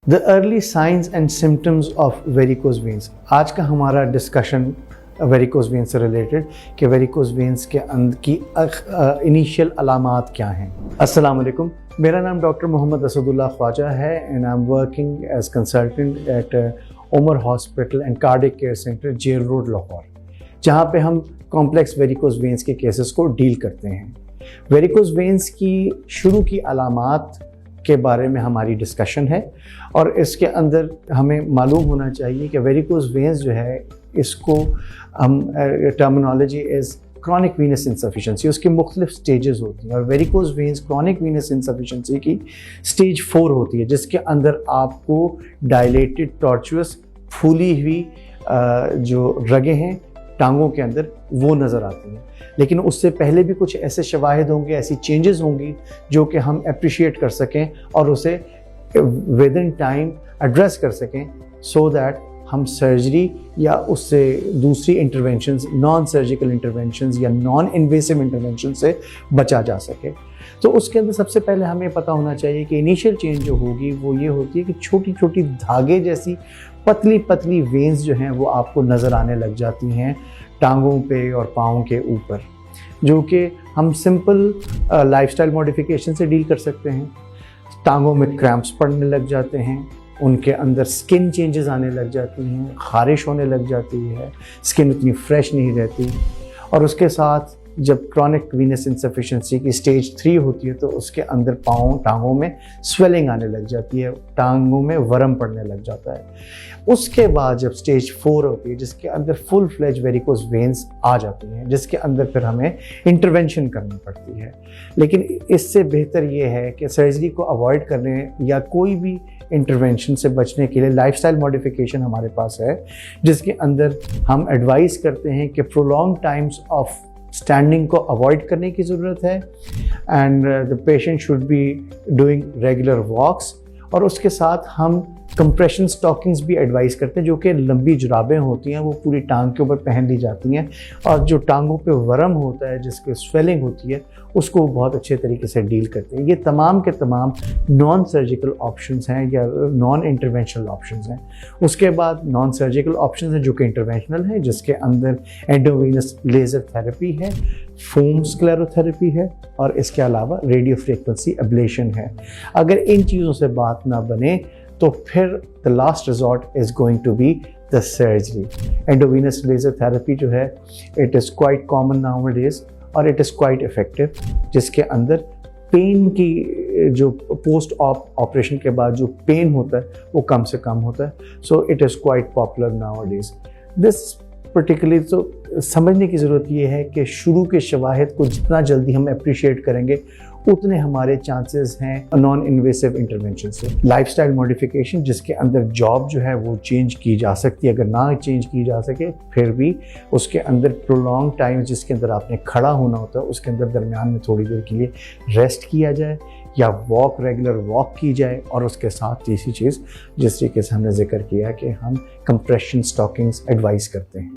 The early signs and symptoms of varicose veins. आज का हमारा डिस्कशन वेरिकोज वेन्स से रिलेटेड कि वेरिकोज वेन्स के अंदर की इनिशियल अलामात क्या हैं। अस्सलाम वालेकुम, मेरा नाम डॉक्टर मोहम्मद असदुल्लाह ख्वाजा है and I am working as consultant at Umar hospital and cardiac care centre, jail road, Lahore, जहाँ पे हम कॉम्प्लेक्स वेरिकोज वेन्स के केसेस को डील करते हैं। वेरिकोज वेन्स की शुरू की अलामात के बारे में हमारी डिस्कशन है और इसके अंदर हमें मालूम होना चाहिए कि वेरिकोज वेन्स जो है, इसको हम terminology is chronic Venus insufficiency, उसकी मुख्तलिफ स्टेजेस होती हैं और varicose veins chronic Venus insufficiency की स्टेज 4 होती है, जिसके अंदर आपको डायलेटेड टॉर्चुअस फूली हुई जो रगें हैं टांगों के अंदर वो नज़र आती हैं। लेकिन उससे पहले भी कुछ ऐसे शवाहिद होंगे, ऐसी चेंजेस होंगी जो कि हम अप्रिशिएट कर सकें और उसे विद इन टाइम एड्रेस कर सकें, सो दैट हम सर्जरी या उससे दूसरी इंटरवेंशंस, नॉन सर्जिकल इंटरवेंशंस या नॉन इन्वेसिव इंटरवेंशन से बचा जा सके। तो उसके अंदर सबसे पहले हमें पता होना चाहिए कि इनिशियल चेंज जो होगी वो ये होती है कि छोटी छोटी धागे जैसी पतली पतली वेन्स जो हैं वो आपको नज़र आने लग जाती हैं टांगों पे और पाँव के ऊपर, जो कि हम सिंपल लाइफस्टाइल मॉडिफिकेशन से डील कर सकते हैं। टांगों में क्रैम्प्स पड़ने लग जाते हैं, उनके अंदर स्किन चेंजेस आने लग जाती हैं, खारिश होने लग जाती है, स्किन उतनी फ्रेश नहीं रहती। और उसके साथ जब क्रॉनिक वीनस इंसफिशिएंसी की स्टेज 3 होती है तो उसके अंदर टांगों में स्वेलिंग आने लग जाती है, टांगों में वरम पड़ने लग जाता है। उसके बाद जब स्टेज 4 होती है, जिसके अंदर फुल फ्लेज वेरिकोज वेन्स आ जाती हैं, जिसके अंदर फिर हमें इंटरवेंशन करनी पड़ती है। लेकिन इससे बेहतर ये है कि सर्जरी को अवॉइड करने या कोई भी इंटरवेंशन से बचने के लिए लाइफस्टाइल मॉडिफिकेशन हमारे पास है, जिसके अंदर हम एडवाइस करते हैं कि प्रोलॉन्ग टाइम्स ऑफ स्टैंडिंग को अवॉइड करने की ज़रूरत है and the patient should be doing regular walks. और उसके साथ हम कंप्रेशन स्टॉकिंग्स भी एडवाइस करते हैं, जो कि लंबी जुराबें होती हैं, वो पूरी टांग के ऊपर पहन ली जाती हैं और जो टांगों पे वरम होता है, जिसके स्वेलिंग होती है, उसको बहुत अच्छे तरीके से डील करते हैं। ये तमाम के तमाम नॉन सर्जिकल ऑप्शंस हैं या नॉन इंटरवेंशनल ऑप्शंस हैं। उसके बाद नॉन सर्जिकल ऑप्शंस हैं जो कि इंटरवेंशनल है, जिसके अंदर एंडोवीनस लेज़र थेरेपी है, फोम स्क्लेरोथेरेपी है और इसके अलावा रेडियो फ्रीक्वेंसी एब्लेशन है। अगर इन चीज़ों से बात ना बने तो फिर the last resort is going to be the surgery. Endovenous laser therapy जो है, it is quite common nowadays और इट इज़ क्वाइट इफ़ेक्टिव, जिसके अंदर पेन की जो पोस्ट ऑपरेशन के बाद जो पेन होता है वो कम से कम होता है। So it is quite popular nowadays. This particularly तो समझने की ज़रूरत ये है कि शुरू के शवाहिद को जितना जल्दी हम अप्रिशिएट करेंगे उतने हमारे चांसेस हैं नॉन इन्वेसिव इंटरवेंशन से। लाइफस्टाइल मॉडिफिकेशन, जिसके अंदर जॉब जो है वो चेंज की जा सकती है, अगर ना चेंज की जा सके फिर भी उसके अंदर प्रोलॉन्ग टाइम जिसके अंदर आपने खड़ा होना होता है, उसके अंदर दरमियान में थोड़ी देर के लिए रेस्ट किया जाए या रेगुलर वॉक की जाए। और उसके साथ तीसरी चीज़ जिस तरीके से हमने जिक्र किया कि हम कंप्रेशन स्टॉकिंग्स एडवाइस करते हैं।